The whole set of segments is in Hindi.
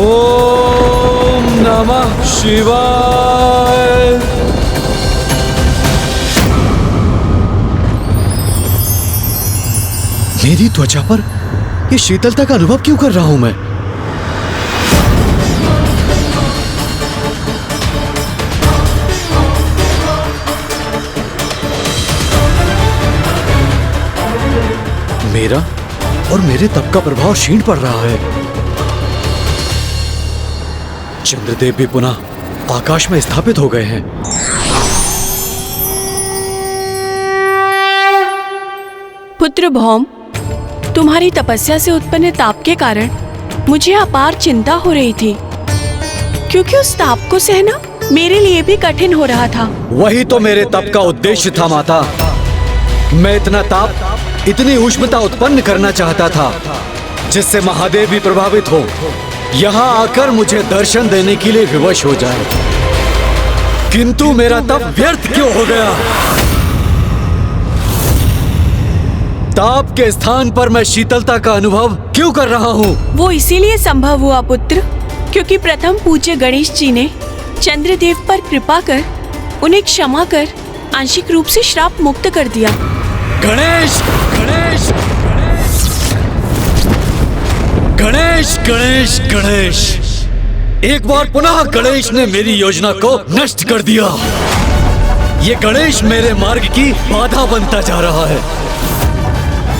ओम नमः शिवाय। मेरी त्वचा पर ये शीतलता का अनुभव क्यों कर रहा हूं मैं? मेरा और मेरे तप का प्रभाव क्षीण पड़ रहा है। चंद्रदेव भी पुनः आकाश में स्थापित हो गए हैं। पुत्र भौम, तुम्हारी तपस्या से उत्पन्न ताप के कारण मुझे अपार चिंता हो रही थी, क्योंकि उस ताप को सहना मेरे लिए भी कठिन हो रहा था। वही तो मेरे तप का उद्देश्य था माता। मैं इतना ताप, इतनी उष्णता उत्पन्न करना चाहता था जिससे महादेव भी प्रभावित हो, यहाँ आकर मुझे दर्शन देने के लिए विवश हो जाए। किंतु मेरा तप व्यर्थ क्यों हो गया? ताप के स्थान पर मैं शीतलता का अनुभव क्यों कर रहा हूँ? वो इसीलिए संभव हुआ पुत्र, क्योंकि प्रथम पूज्य गणेश जी ने चंद्रदेव पर कृपा कर उन्हें क्षमा कर आंशिक रूप से श्राप मुक्त कर दिया। गणेश गणेश गणेश गणेश गणेश, एक बार पुनः गणेश ने मेरी योजना को नष्ट कर दिया। ये गणेश मेरे मार्ग की बाधा बनता जा रहा है।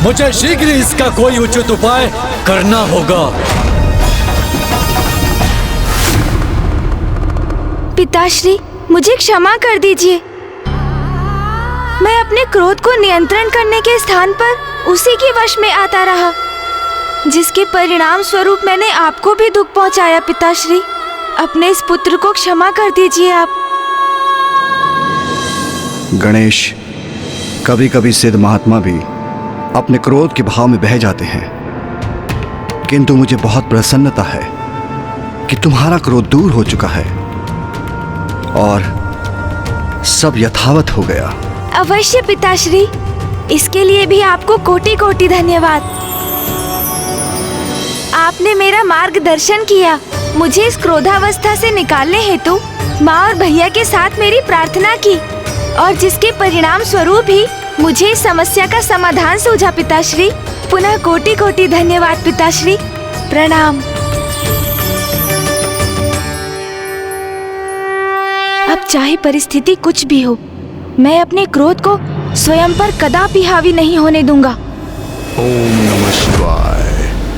मुझे शीघ्र इसका कोई उचित उपाय करना होगा। पिताश्री, मुझे क्षमा कर दीजिए। मैं अपने क्रोध को नियंत्रण करने के स्थान पर उसी के वश में आता रहा, जिसके परिणाम स्वरूप मैंने आपको भी दुख पहुंचाया। पिताश्री, अपने इस पुत्र को क्षमा कर दीजिए आप। गणेश, कभी कभी सिद्ध महात्मा भी अपने क्रोध के भाव में बह जाते हैं, किंतु मुझे बहुत प्रसन्नता है कि तुम्हारा क्रोध दूर हो चुका है और सब यथावत हो गया। अवश्य पिताश्री, इसके लिए भी आपको कोटि कोटि धन्यवाद। आपने मेरा मार्गदर्शन किया। मुझे इस क्रोधावस्था से निकालने हेतु माँ और भैया के साथ मेरी प्रार्थना की, और जिसके परिणाम स्वरूप ही मुझे इस समस्या का समाधान सूझा। पिताश्री, पुनः कोटि कोटि धन्यवाद। पिताश्री, प्रणाम। अब चाहे परिस्थिति कुछ भी हो, मैं अपने क्रोध को स्वयं पर कदापि हावी नहीं होने दूंगा। ओम नमः शिवाय,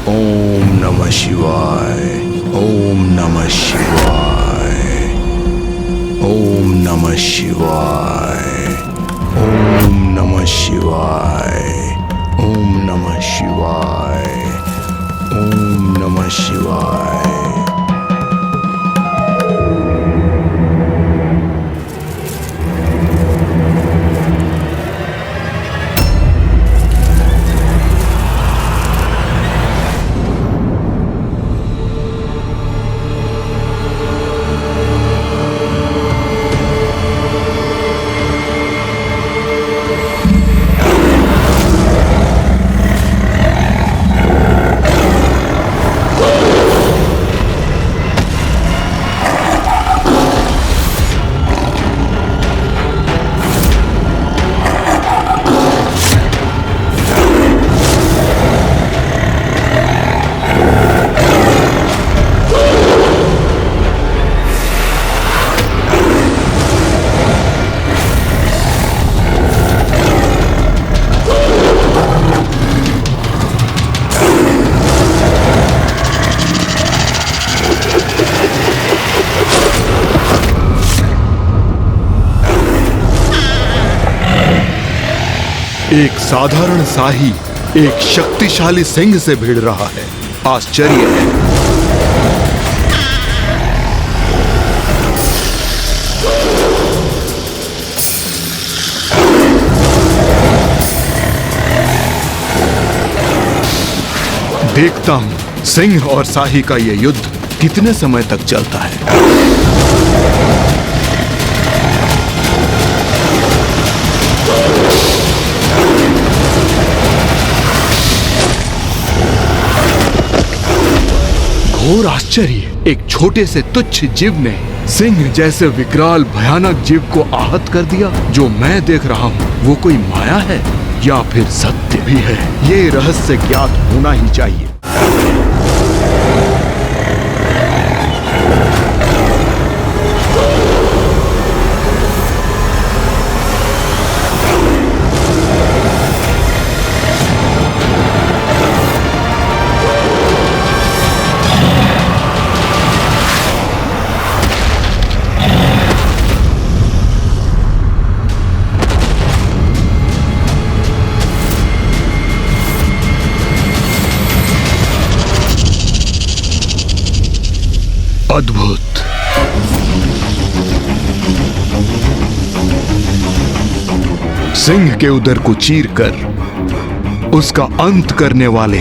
ओम नमः शिवाय, ओम नमः शिवाय, ओम नमः शिवाय, ओम नमः शिवाय, ओम नमः शिवाय, ओम नमः शिवाय। एक साधारण शाही एक शक्तिशाली सिंह से भिड़ रहा है। आश्चर्य है। देखता हूं सिंह और शाही का यह युद्ध कितने समय तक चलता है। घोर आश्चर्य, एक छोटे से तुच्छ जीव ने सिंह जैसे विकराल भयानक जीव को आहत कर दिया। जो मैं देख रहा हूँ वो कोई माया है या फिर सत्य भी है, ये रहस्य ज्ञात होना ही चाहिए। अद्भुत। सिंह के उदर को चीरकर उसका अंत करने वाले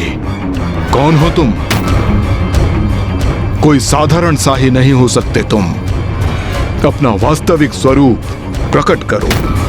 कौन हो तुम? कोई साधारण शाही नहीं हो सकते तुम। अपना वास्तविक स्वरूप प्रकट करो।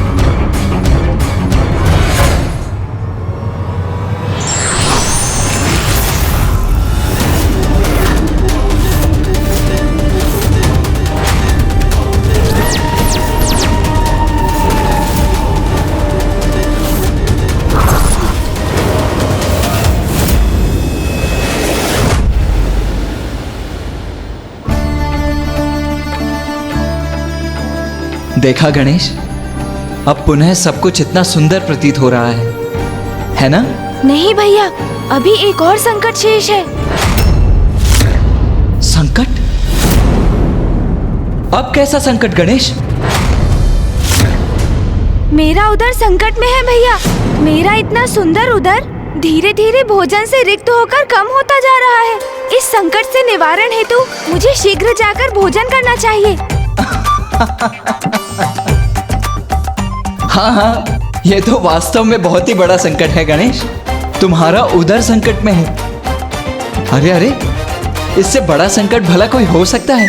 देखा गणेश, अब पुनः सब कुछ इतना सुंदर प्रतीत हो रहा है ना? नहीं भैया, अभी एक और संकट शेष है। संकट? अब कैसा संकट गणेश? मेरा उदर संकट में है भैया। मेरा इतना सुंदर उदर धीरे धीरे भोजन से रिक्त होकर कम होता जा रहा है। इस संकट से निवारण हेतु मुझे शीघ्र जाकर भोजन करना चाहिए। हाँ, ये तो वास्तव में बहुत ही बड़ा संकट है गणेश। तुम्हारा उदर संकट में है। अरे, इससे बड़ा संकट भला कोई हो सकता है?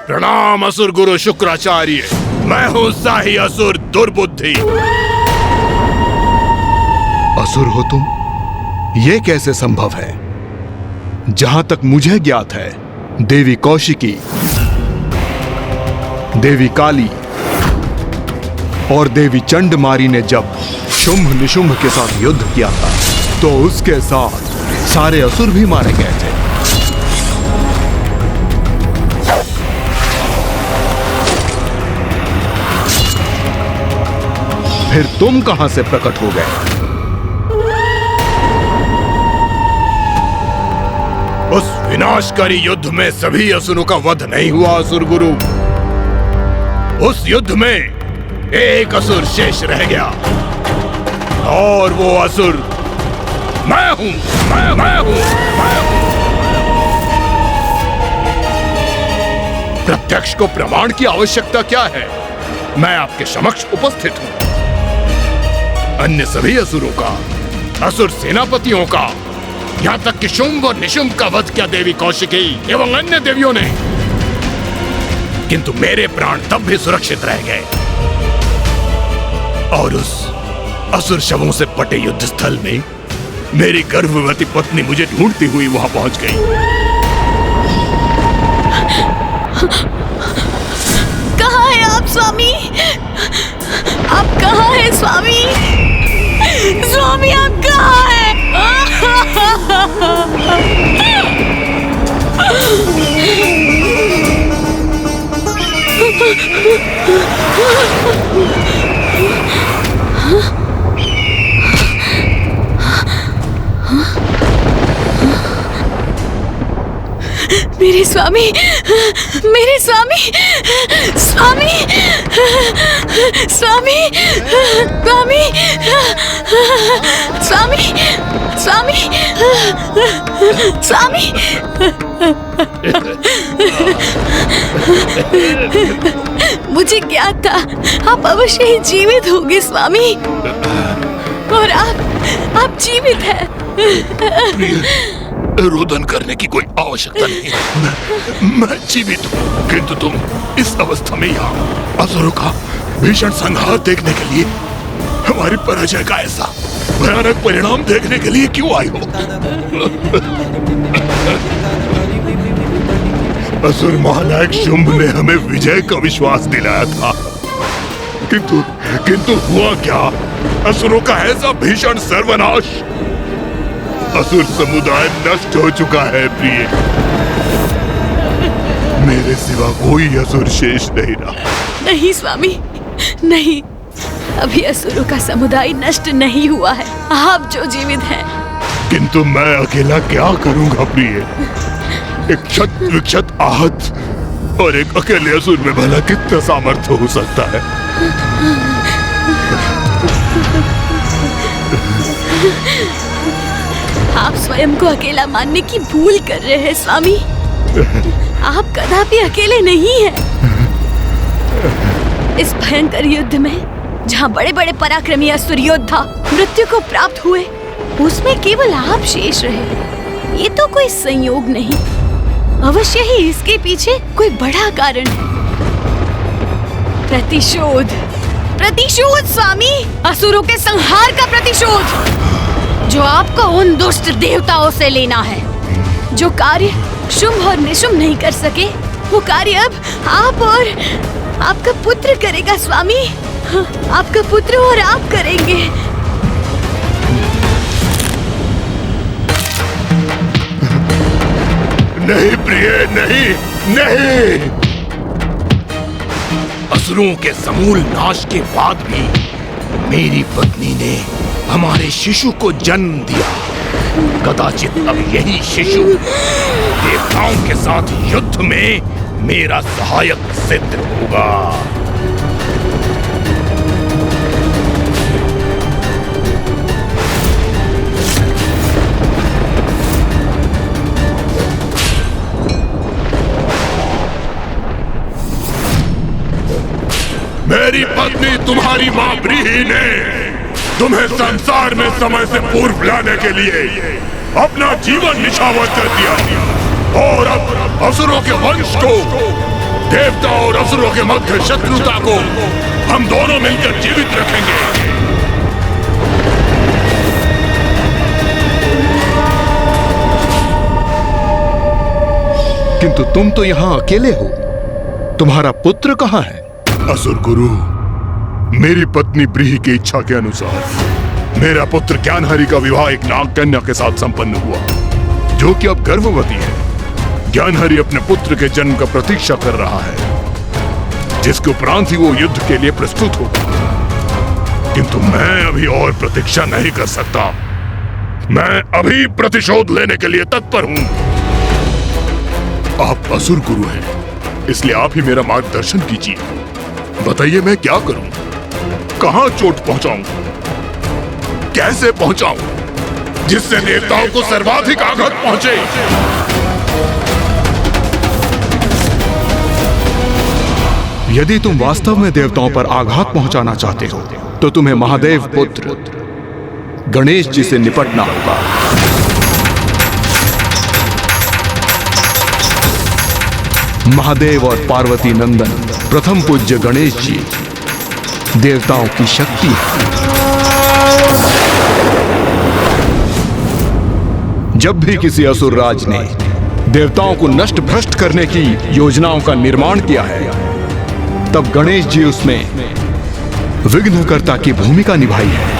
प्रणाम असुर गुरु शुक्राचार्य। मैं हूँ शाही असुर दुर्बुद्धि। असुर हो तुम? ये कैसे संभव है? जहां तक मुझे ज्ञात है, देवी कौशिकी, देवी काली और देवी चंडमारी ने जब शुंभ निशुंभ के साथ युद्ध किया था तो उसके साथ सारे असुर भी मारे गए थे। फिर तुम कहां से प्रकट हो गए? उस विनाशकारी युद्ध में सभी असुरों का वध नहीं हुआ असुर गुरु। उस युद्ध में एक असुर शेष रह गया और वो असुर मैं हूं। मैं हूं। प्रत्यक्ष को प्रमाण की आवश्यकता क्या है? मैं आपके समक्ष उपस्थित हूं। अन्य सभी असुरों का, असुर सेनापतियों का, यहां तक कि शुंभ और निशुंभ का वध किया देवी कौशिकी एवं अन्य देवियों ने, किंतु मेरे प्राण तब भी सुरक्षित रह गए और उस असुर शवों से पटे युद्ध स्थल में मेरी गर्भवती पत्नी मुझे ढूंढती हुई वहां पहुंच गई। कहाँ है आप स्वामी? आप कहाँ है स्वामी? स्वामी आप कहाँ है? मेरे स्वामी, मेरे स्वामी, स्वामी, स्वामी, स्वामी, स्वामी, स्वामी, स्वामी। मुझे क्या था, आप अवश्य ही जीवित होंगे स्वामी, और आप जीवित हैं। रोदन करने की कोई आवश्यकता नहीं है। मैं जीवित हूँ, किंतु तुम इस अवस्था में यहाँ असुरों का भीषण संहार देखने के लिए, हमारी पराजय का ऐसा भयानक परिणाम देखने के लिए क्यों आई हो? असुर महानायक शुंभ ने हमें विजय का विश्वास दिलाया था, किंतु हुआ क्या? असुरों का ऐसा भीषण सर्वनाश! असुर समुदाय नष्ट हो चुका है प्रिय। मेरे सिवा कोई असुर शेष नहीं रहा। नहीं स्वामी, नहीं, अभी असुरों का समुदाय नष्ट नहीं हुआ है। आप जो जीवित हैं। किंतु मैं अकेला क्या करूंगा प्रिय? एक क्षत विक्षत आहत और एक अकेले असुर में भला कितना सामर्थ्य हो सकता है? आप स्वयं को अकेला मानने की भूल कर रहे हैं स्वामी। आप कदापि अकेले नहीं हैं। इस भयंकर युद्ध में जहाँ बड़े बड़े पराक्रमी असुर योद्धा मृत्यु को प्राप्त हुए, उसमें केवल आप शेष रहे। ये तो कोई संयोग नहीं, अवश्य ही इसके पीछे कोई बड़ा कारण है। प्रतिशोध, प्रतिशोध स्वामी, असुरों के संहार का प्रतिशोध, जो आपको उन दुष्ट देवताओं से लेना है। जो कार्य शुंभ और निशुंभ नहीं कर सके, वो कार्य अब आप और आपका पुत्र करेगा स्वामी। आपका पुत्र और आप करेंगे। नहीं प्रिय, नहीं, नहीं। असुरों के समूल नाश के बाद भी मेरी पत्नी ने हमारे शिशु को जन्म दिया। कदाचित अब यही शिशु देवताओं के साथ युद्ध में मेरा सहायक सिद्ध होगा। मेरी पत्नी तुम्हारी मां ब्रीहि ने तुम्हें संसार में समय से पूर्व लाने के लिए अपना जीवन निछावर कर दिया और अब असुरों के वंश को, देवता और असुरों के मध्य शत्रुता को हम दोनों मिलकर जीवित रखेंगे। किंतु तुम तो यहाँ अकेले हो, तुम्हारा पुत्र कहाँ है? असुर गुरु, मेरी पत्नी ब्रीहि की इच्छा के अनुसार मेरा पुत्र ज्ञानहरि का विवाह एक नाग कन्या के साथ संपन्न हुआ, जो कि अब गर्भवती है। ज्ञानहरि अपने पुत्र के जन्म का प्रतीक्षा कर रहा है, जिसके उपरांत ही वो युद्ध के लिए प्रस्तुत होगा। किंतु मैं अभी और प्रतीक्षा नहीं कर सकता। मैं अभी प्रतिशोध लेने के लिए तत्पर हूं। आप असुर गुरु हैं, इसलिए आप ही मेरा मार्गदर्शन कीजिए। बताइए मैं क्या करूं? कहां चोट पहुंचाऊं? कैसे पहुंचाऊं जिससे देवताओं को सर्वाधिक आघात पहुंचे? यदि तुम वास्तव में देवताओं पर आघात पहुंचाना चाहते हो, तो तुम्हें महादेव पुत्र गणेश जी से निपटना होगा। महादेव और पार्वती नंदन प्रथम पूज्य गणेश जी देवताओं की शक्ति है। जब भी किसी असुर राज ने देवताओं को नष्ट भ्रष्ट करने की योजनाओं का निर्माण किया है, तब गणेश जी उसमें विघ्नकर्ता की भूमिका निभाई है।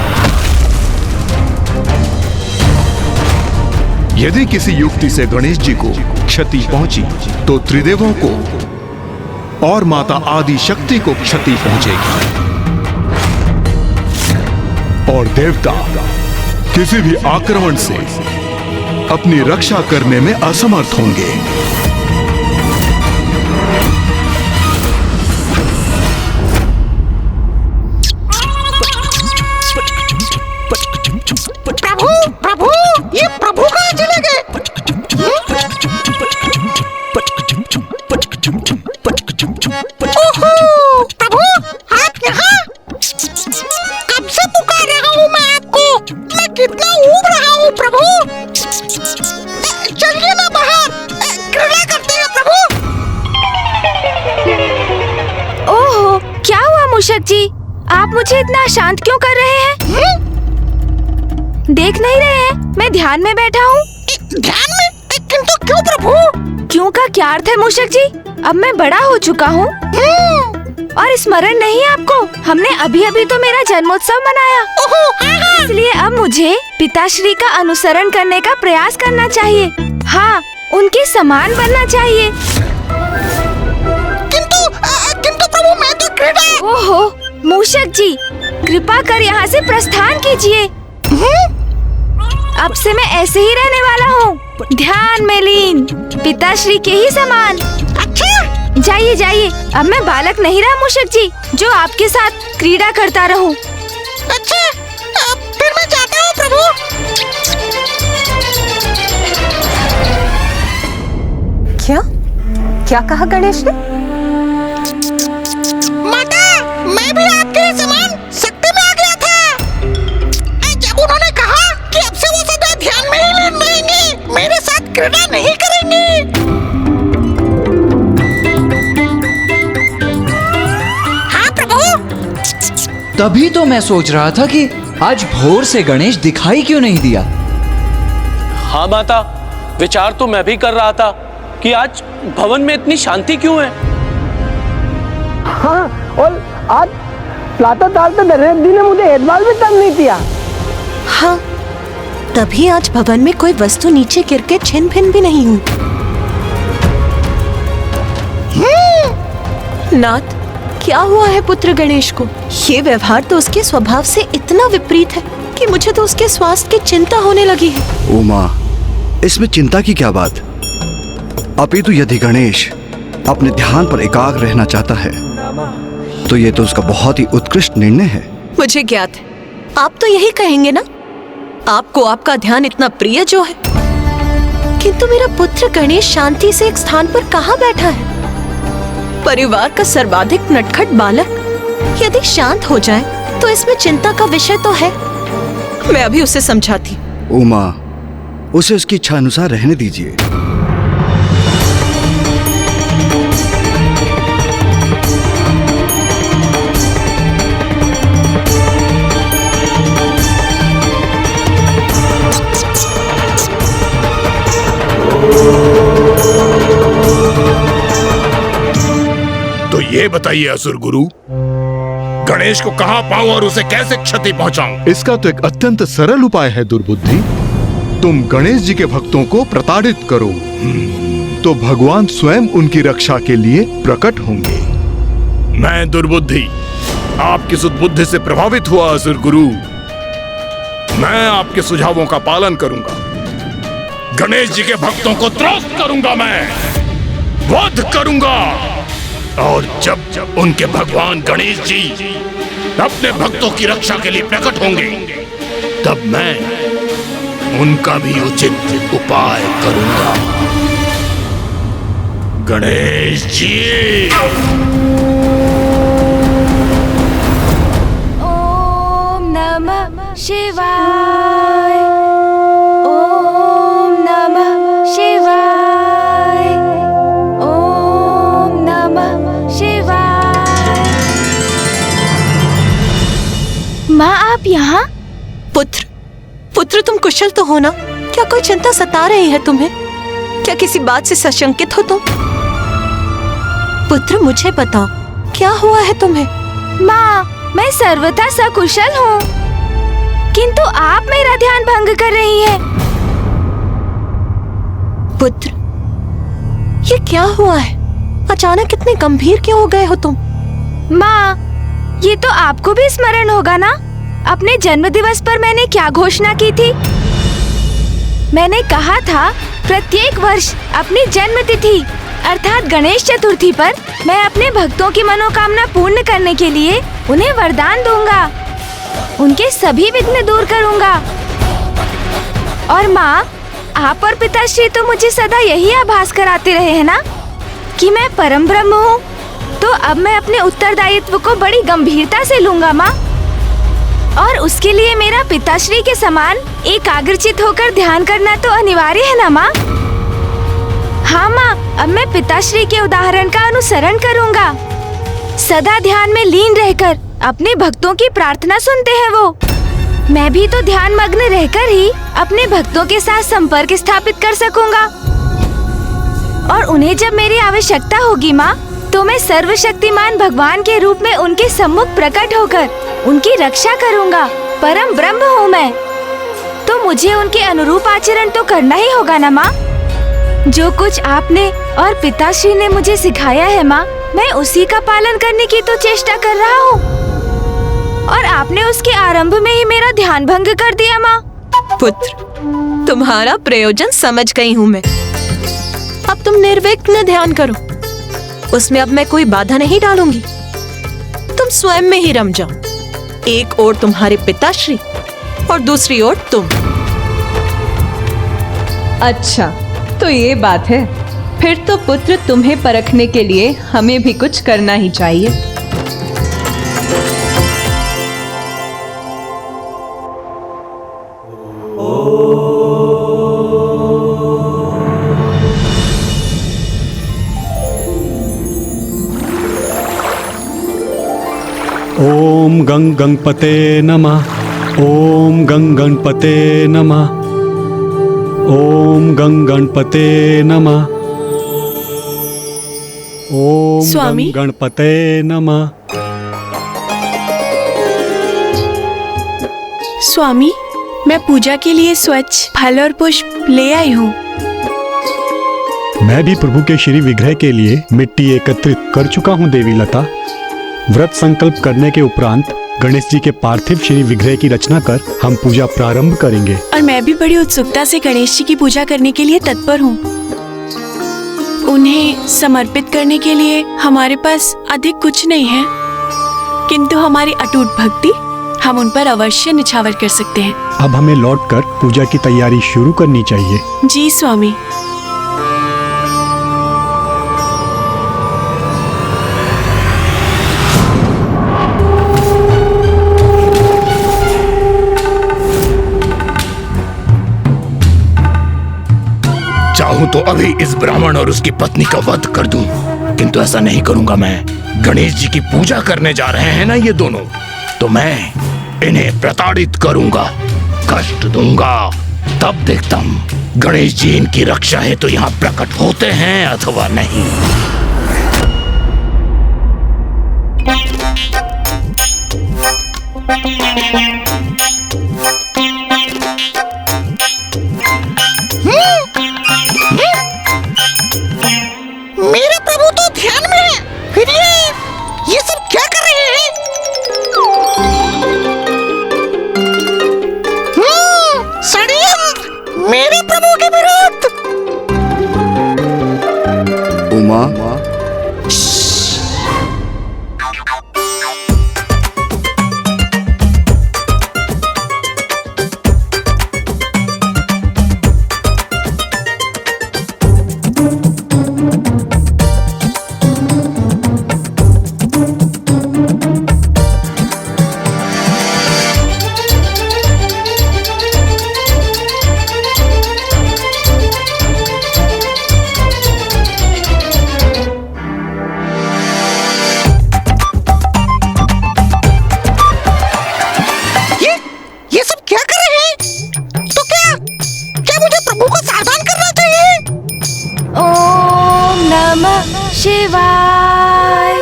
यदि किसी युक्ति से गणेश जी को क्षति पहुंची, तो त्रिदेवों को और माता आदि शक्ति को क्षति पहुंचेगी और देवता किसी भी आक्रमण से अपनी रक्षा करने में असमर्थ होंगे। प्रभु, ये प्रभु कहाँ चले गए? ओहो, प्रभु, आप यहाँ? कब से पुकार रहा हूँ मैं आपको। मैं कितना ऊब रहा हूँ प्रभु। चलिए ना बाहर, क्रीड़ा करते हैं प्रभु। ओहो, क्या हुआ मूषक जी? आप मुझे इतना शांत क्यों कर रहे हैं? देख नहीं रहे हैं मैं ध्यान में बैठा हूँ। ध्यान में? किंतु क्यों प्रभु? क्यों का क्या अर्थ है मूषक जी? अब मैं बड़ा हो चुका हूँ और स्मरण नहीं है आपको? हमने अभी अभी तो मेरा जन्मोत्सव मनाया, इसलिए अब मुझे पिताश्री का अनुसरण करने का प्रयास करना चाहिए। हाँ, उनके समान बनना चाहिए। किंतु प्रभु, मैं तो क्रीड़ा। ओहो मूषक जी, कृपा कर यहाँ से प्रस्थान कीजिए। अब से मैं ऐसे ही रहने वाला हूँ, ध्यान में लीन, पिताश्री के ही समान। अच्छा, जाइए जाइए, अब मैं बालक नहीं रहा मूषक जी, जो आपके साथ क्रीड़ा करता रहूं। अच्छा, फिर मैं जाता हूँ प्रभु। क्या कहा गणेश ने? माता, मैं भी आपके समान शक्ति में आ गया था। जब उन्होंने कहा कि अब से वो सदा ध्यान में ही लीन रहेंगे, मेरे साथ क्रीड़ा नहीं करेंगे। हाँ प्रभु। तभी तो मैं सोच रहा था कि आज भोर से गणेश दिखाई क्यों नहीं दिया। हाँ माता, विचार तो मैं भी कर रहा था कि आज भवन में इतनी शांति क्यों है। हाँ, और आज प्रातःकाल तो नरेंद्र जी ने मुझे एतबार भी तंग नहीं किया। हाँ, तभी आज भवन में कोई वस्तु नीचे गिर के छिन भिन भी नहीं हुई। नाथ, क्या हुआ है पुत्र गणेश को? ये व्यवहार तो उसके स्वभाव से इतना विपरीत है कि मुझे तो उसके स्वास्थ्य की चिंता होने लगी है। उमा, इसमें चिंता की क्या बात? अपितु यदि गणेश अपने ध्यान पर एकाग्र रहना चाहता है तो ये तो उसका बहुत ही उत्कृष्ट निर्णय है। मुझे ज्ञात है, आप तो यही कहेंगे ना, आपको आपका ध्यान इतना प्रिय जो है। किंतु मेरा पुत्र गणेश शांति से एक स्थान पर कहाँ बैठा है? परिवार का सर्वाधिक नटखट बालक यदि शांत हो जाए तो इसमें चिंता का विषय तो है। मैं अभी उसे समझाती। उमा, उसे उसकी इच्छा अनुसार रहने दीजिए। तो ये बताइए असुर गुरु, गणेश को कहाँ पाऊं और उसे कैसे क्षति पहुंचाऊं? इसका तो एक अत्यंत सरल उपाय है दुर्बुद्धि। तुम गणेश जी के भक्तों को प्रताड़ित करो तो भगवान स्वयं उनकी रक्षा के लिए प्रकट होंगे। मैं दुर्बुद्धि आपकी सुदबुद्धि से प्रभावित हुआ असुर गुरु। मैं आपके सुझावों का पालन करूंगा। गणेश जी के भक्तों को त्रस्त करूंगा, मैं वध करूंगा। और जब उनके भगवान गणेश जी अपने भक्तों की रक्षा के लिए प्रकट होंगे, तब मैं उनका भी उचित उपाय करूंगा। गणेश जी, ओम नमः शिवाय, ओम नमः शिवाय, ओम नमः शिवाय। माँ, आप यहाँ? पुत्र तुम कुशल तो हो ना? क्या कोई चिंता सता रही है तुम्हें? क्या किसी बात से सशंकित हो तुम? पुत्र मुझे बताओ, क्या हुआ है तुम्हें? माँ, मैं सर्वथा सकुशल हूँ, किंतु आप मेरा ध्यान भंग कर रही हैं। पुत्र, ये क्या हुआ है? अचानक इतने गंभीर क्यों हो गए हो तुम? माँ, ये तो आपको भी स्मरण होगा ना, अपने जन्म दिवस पर मैंने क्या घोषणा की थी? मैंने कहा था प्रत्येक वर्ष अपनी जन्म तिथि अर्थात गणेश चतुर्थी पर मैं अपने भक्तों की मनोकामना पूर्ण करने के लिए उन्हें वरदान दूंगा, उनके सभी विघ्न दूर करूंगा। और माँ, आप और पिताश्री तो मुझे सदा यही आभास कराते रहे हैं ना कि मैं परम ब्रह्म हूँ। तो अब मैं अपने उत्तरदायित्व को बड़ी गंभीरता से लूंगा माँ, और उसके लिए मेरा पिताश्री के समान एकाग्रचित होकर ध्यान करना तो अनिवार्य है ना माँ? हाँ माँ, अब मैं पिताश्री के उदाहरण का अनुसरण करूँगा। सदा ध्यान में लीन रहकर अपने भक्तों की प्रार्थना सुनते हैं वो। मैं भी तो ध्यान मग्न रहकर ही अपने भक्तों के साथ संपर्क स्थापित कर सकूंगा। और उन्हें जब मेरी आवश्यकता होगी माँ, तो मैं सर्वशक्तिमान भगवान के रूप में उनके सम्मुख प्रकट होकर उनकी रक्षा करूँगा। परम ब्रह्म हूँ मैं, तो मुझे उनके अनुरूप आचरण तो करना ही होगा ना माँ। जो कुछ आपने और पिताश्री ने मुझे सिखाया है माँ, मैं उसी का पालन करने की तो चेष्टा कर रहा हूँ, और आपने उसके आरंभ में ही मेरा ध्यान भंग कर दिया माँ। पुत्र, तुम्हारा प्रयोजन समझ गई हूँ मैं। अब तुम निर्विघ्न ध्यान करो, उसमें अब मैं कोई बाधा नहीं डालूंगी। तुम स्वयं में ही रम जाओ। एक ओर तुम्हारे पिताश्री और दूसरी ओर तुम। अच्छा, तो ये बात है। फिर तो पुत्र, तुम्हें परखने के लिए हमें भी कुछ करना ही चाहिए। ओम गंग गणपते नमः। ओम गंग गणपते नमः। ओम गंग गणपते नमः। ओम स्वामी? गंग गणपते नमः। स्वामी, मैं पूजा के लिए स्वच्छ फल और पुष्प ले आई हूँ। मैं भी प्रभु के श्री विग्रह के लिए मिट्टी एकत्रित कर चुका हूँ देवी लता। व्रत संकल्प करने के उपरांत गणेश जी के पार्थिव श्री विग्रह की रचना कर हम पूजा प्रारंभ करेंगे। और मैं भी बड़ी उत्सुकता से गणेश जी की पूजा करने के लिए तत्पर हूँ। उन्हें समर्पित करने के लिए हमारे पास अधिक कुछ नहीं है, किंतु हमारी अटूट भक्ति हम उन पर अवश्य निछावर कर सकते हैं। अब हमें लौटकर पूजा की तैयारी शुरू करनी चाहिए। जी स्वामी। चाहूं तो अभी इस ब्राह्मण और उसकी पत्नी का वध कर दूं, किंतु ऐसा नहीं करूंगा मैं। गणेश जी की पूजा करने जा रहे हैं ना ये दोनों, तो मैं इन्हें प्रताड़ित करूंगा, कष्ट दूंगा। तब देखता हूं गणेश जी इनकी रक्षा है तो यहाँ प्रकट होते हैं अथवा नहीं। मेरे प्रभु तो ध्यान में है, फिर ये सब क्या कर रहे हैं? षड्यंत्र मेरे प्रभु के विरुद्ध। उमा, ये सब क्या कर रहे हैं? तो क्या मुझे प्रभु को सावधान करना चाहिए? ओम नमः शिवाय।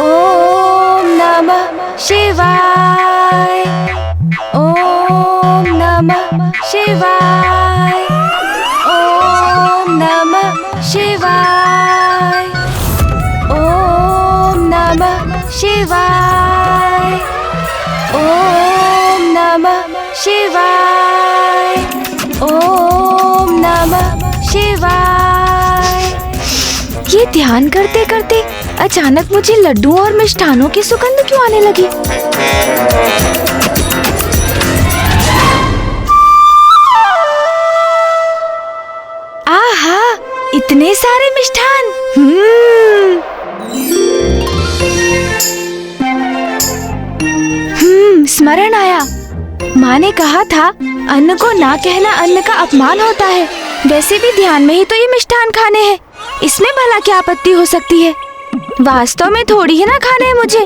ओम नमः शिवाय। ओम नमः शिवाय। ओम नमः शिवाय। ओम नमः शिवाय। ओम नमः शिवाय। ओम नमः शिवाय। ये ध्यान करते करते अचानक मुझे लड्डुओं और मिष्ठानों की सुगंध क्यों आने लगी? आहा, इतने सारे मिष्ठान। स्मरण आया। माँ ने कहा था अन्न को ना कहना अन्न का अपमान होता है। वैसे भी ध्यान में ही तो ये मिष्ठान खाने हैं, इसमें भला क्या आपत्ति हो सकती है? वास्तव में थोड़ी ही ना खाने हैं मुझे।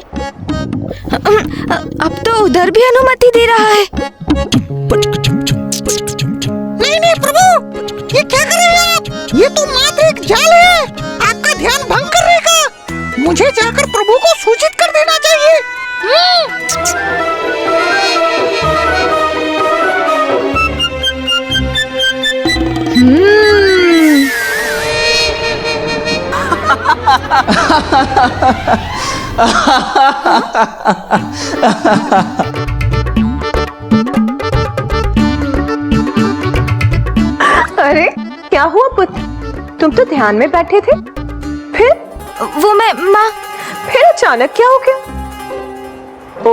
अब तो उधर भी अनुमति दे रहा है। नहीं प्रभु, ये क्या कर रहे हैं आप? ये तो मात्र एक जाल है आपका ध्यान भंग करने का। मुझे जाकर प्रभु को सूचित कर देना चाहिए। अरे क्या हुआ पुत्र, तुम तो ध्यान में बैठे थे, फिर? वो मैं माँ। फिर अचानक क्या हो गया? ओ,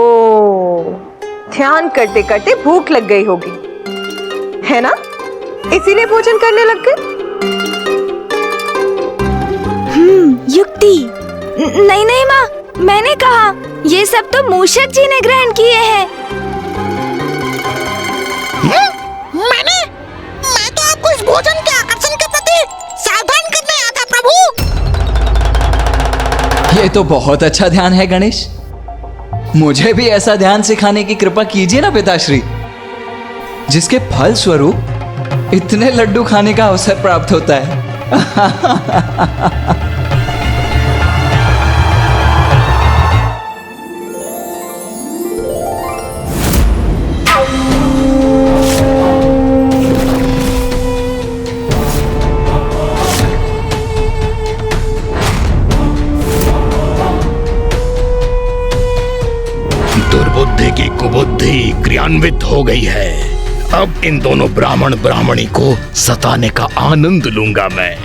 ध्यान करते करते भूख लग गई होगी, है ना? इसीलिए भोजन करने लग गए। युक्ति। नहीं नहीं माँ, मैंने कहा ये सब तो मूषक जी ने ग्रहण किए हैं। मैं तो आपको इस भोजन के आकर्षण के प्रति सावधान करने आया था प्रभु। ये तो बहुत अच्छा ध्यान है गणेश। मुझे भी ऐसा ध्यान सिखाने की कृपा कीजिए ना पिताश्री, जिसके फल स्वरूप इतने लड्डू खाने का अवसर प्राप्त होता है। दुर्बुद्धि की कुबुद्धि क्रियान्वित हो गई है। अब इन दोनों ब्राह्मण ब्राह्मणी को सताने का आनंद लूंगा मैं।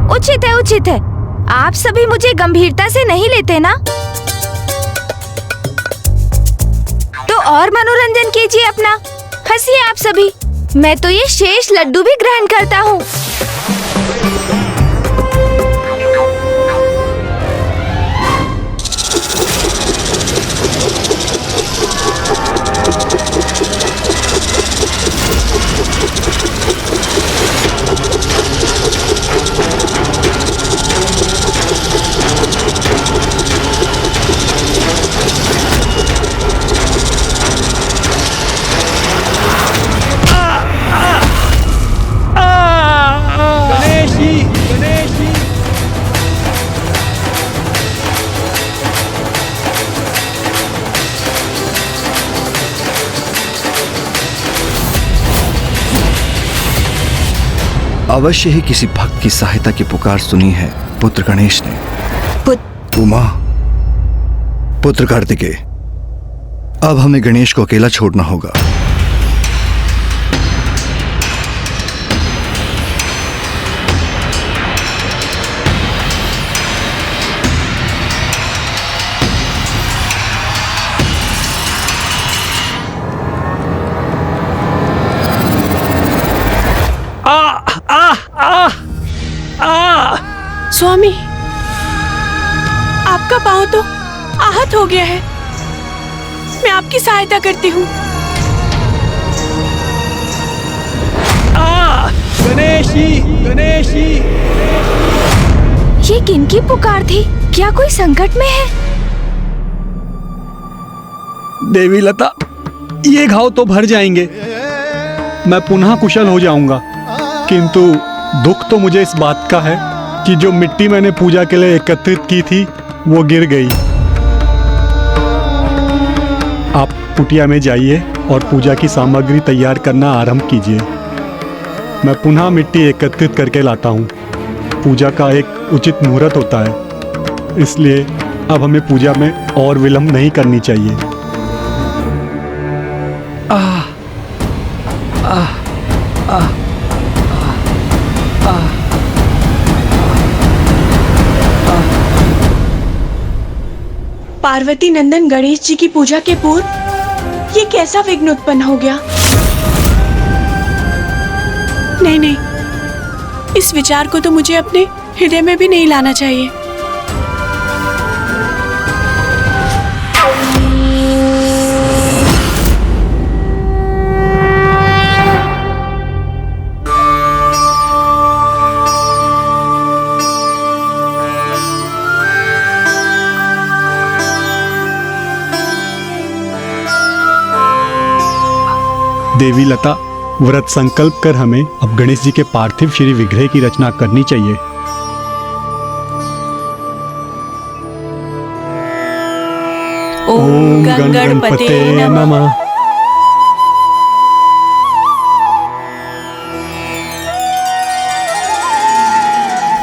उचित है, उचित है। आप सभी मुझे गंभीरता से नहीं लेते ना? तो और मनोरंजन कीजिए अपना, हंसिए आप सभी। मैं तो ये शेष लड्डू भी ग्रहण करता हूँ। अवश्य ही किसी भक्त की सहायता की पुकार सुनी है पुत्र गणेश ने। उमा, पुत्र कार्तिकेय, अब हमें गणेश को अकेला छोड़ना होगा। स्वामी, आपका पांव तो आहत हो गया है। मैं आपकी सहायता करती हूँ। गणेशी, गणेशी। ये किनकी पुकार थी? क्या कोई संकट में है? देवी लता, ये घाव तो भर जाएंगे, मैं पुनः कुशल हो जाऊंगा। किंतु दुख तो मुझे इस बात का है कि जो मिट्टी मैंने पूजा के लिए एकत्रित की थी वो गिर गई। आप कुटिया में जाइए और पूजा की सामग्री तैयार करना आरंभ कीजिए। मैं पुनः मिट्टी एकत्रित करके लाता हूँ। पूजा का एक उचित मुहूर्त होता है, इसलिए अब हमें पूजा में और विलंब नहीं करनी चाहिए। पार्वती नंदन गणेश जी की पूजा के पूर्व ये कैसा विघ्न उत्पन्न हो गया? नहीं नहीं, इस विचार को तो मुझे अपने हृदय में भी नहीं लाना चाहिए। देवी लता, व्रत संकल्प कर हमें अब गणेश जी के पार्थिव श्री विग्रह की रचना करनी चाहिए। ओम गणपते नमः।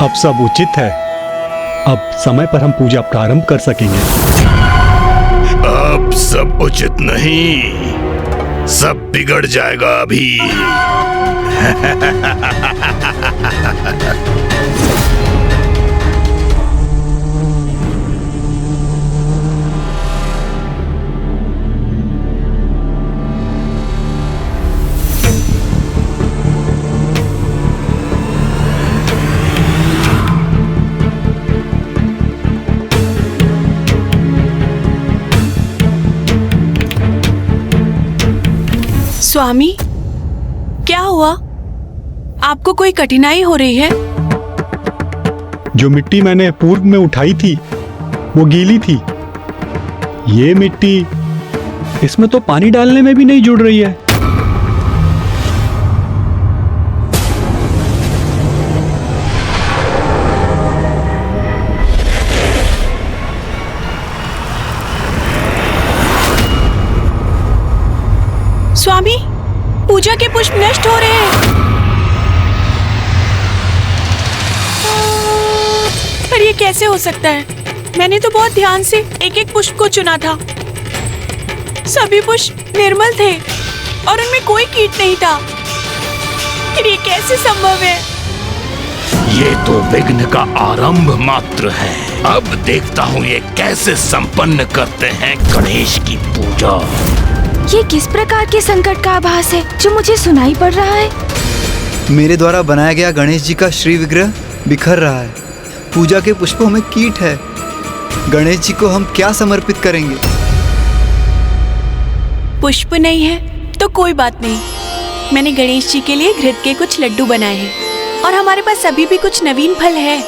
अब सब उचित है। अब समय पर हम पूजा प्रारंभ कर सकेंगे। अब सब उचित नहीं, सब बिगड़ जाएगा अभी। स्वामी, क्या हुआ? आपको कोई कठिनाई हो रही है? जो मिट्टी मैंने पूर्व में उठाई थी वो गीली थी। ये मिट्टी, इसमें तो पानी डालने में भी नहीं जुड़ रही है। स्वामी, पूजा के पुष्प नष्ट हो रहे हैं। पर ये कैसे हो सकता है? मैंने तो बहुत ध्यान से एक एक पुष्प को चुना था। सभी पुष्प निर्मल थे और उनमें कोई कीट नहीं था। फिर ये कैसे संभव है? ये तो विघ्न का आरंभ मात्र है। अब देखता हूँ ये कैसे संपन्न करते हैं गणेश की पूजा। ये किस प्रकार के संकट का आभास है जो मुझे सुनाई पड़ रहा है? मेरे द्वारा बनाया गया गणेश जी का श्री विग्रह बिखर रहा है। पूजा के पुष्पों में कीट है। गणेश जी को हम क्या समर्पित करेंगे? पुष्प नहीं है तो कोई बात नहीं। मैंने गणेश जी के लिए घृत के कुछ लड्डू बनाए हैं और हमारे पास अभी भी कुछ नवीन फल है।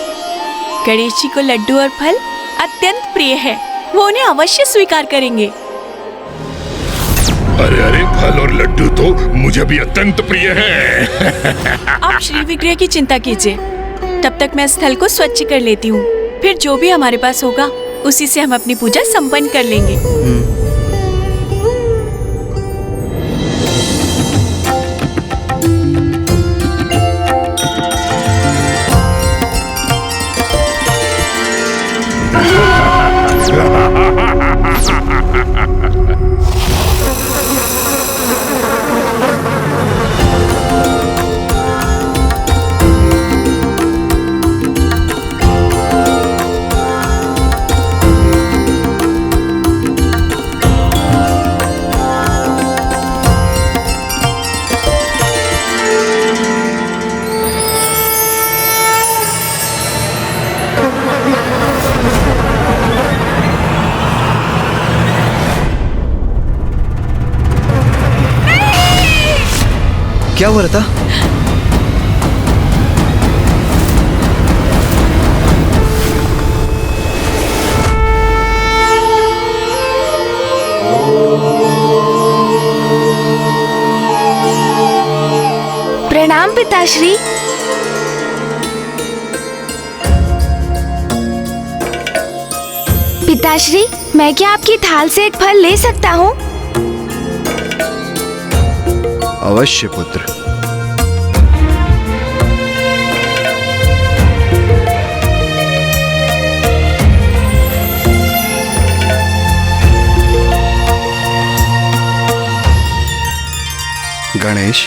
गणेश जी को लड्डू और फल अत्यंत प्रिय है, वो उन्हें अवश्य स्वीकार करेंगे। अरे अरे, फल और लड्डू तो मुझे भी अत्यंत प्रिय है। आप श्री विग्रह की चिंता कीजिए, तब तक मैं स्थल को स्वच्छ कर लेती हूँ। फिर जो भी हमारे पास होगा उसी से हम अपनी पूजा संपन्न कर लेंगे। क्या हुआ लता? प्रणाम पिताश्री। पिताश्री, मैं क्या आपकी थाल से एक फल ले सकता हूँ? अवश्य पुत्र। गणेश,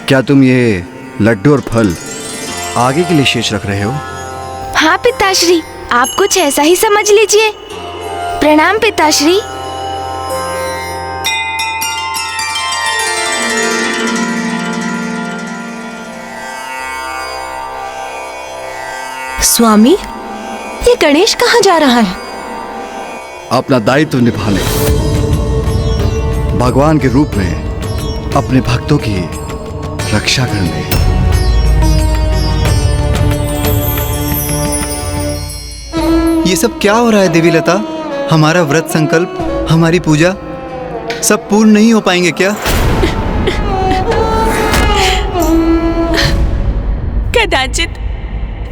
क्या तुम ये लड्डू और फल आगे के लिए शेष रख रहे हो? हाँ पिताश्री, आप कुछ ऐसा ही समझ लीजिए। प्रणाम पिताश्री। स्वामी, ये गणेश कहाँ जा रहा है? अपना दायित्व निभाने, भगवान के रूप में अपने भक्तों की रक्षा करने। ये सब क्या हो रहा है देवी लता? हमारा व्रत संकल्प, हमारी पूजा सब पूर्ण नहीं हो पाएंगे क्या? कदाचित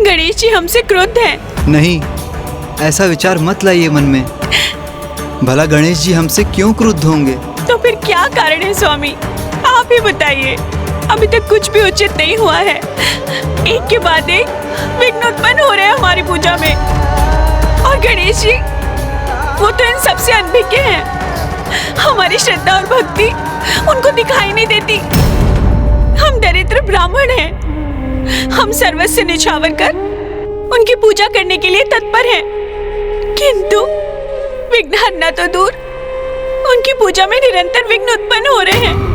गणेश जी हमसे क्रुद्ध हैं। नहीं, ऐसा विचार मत लाइए मन में। भला गणेश जी हमसे क्यों क्रुद्ध होंगे? तो फिर क्या कारण है स्वामी, आप ही बताइए। अभी तक कुछ भी उचित नहीं हुआ है, एक के बाद एक विघ्न उत्पन्न हो रहे हैं हमारी पूजा में। और गणेश जी वो तो इन सबसे अनभिज्ञ हैं। हमारी श्रद्धा और भक्ति उनको दिखाई नहीं देती। हम दरिद्र ब्राह्मण हैं, हम सर्वस्व निछावर कर उनकी पूजा करने के लिए तत्पर हैं, किंतु विघ्न हरना तो दूर, उनकी पूजा में निरंतर विघ्न उत्पन्न हो रहे हैं।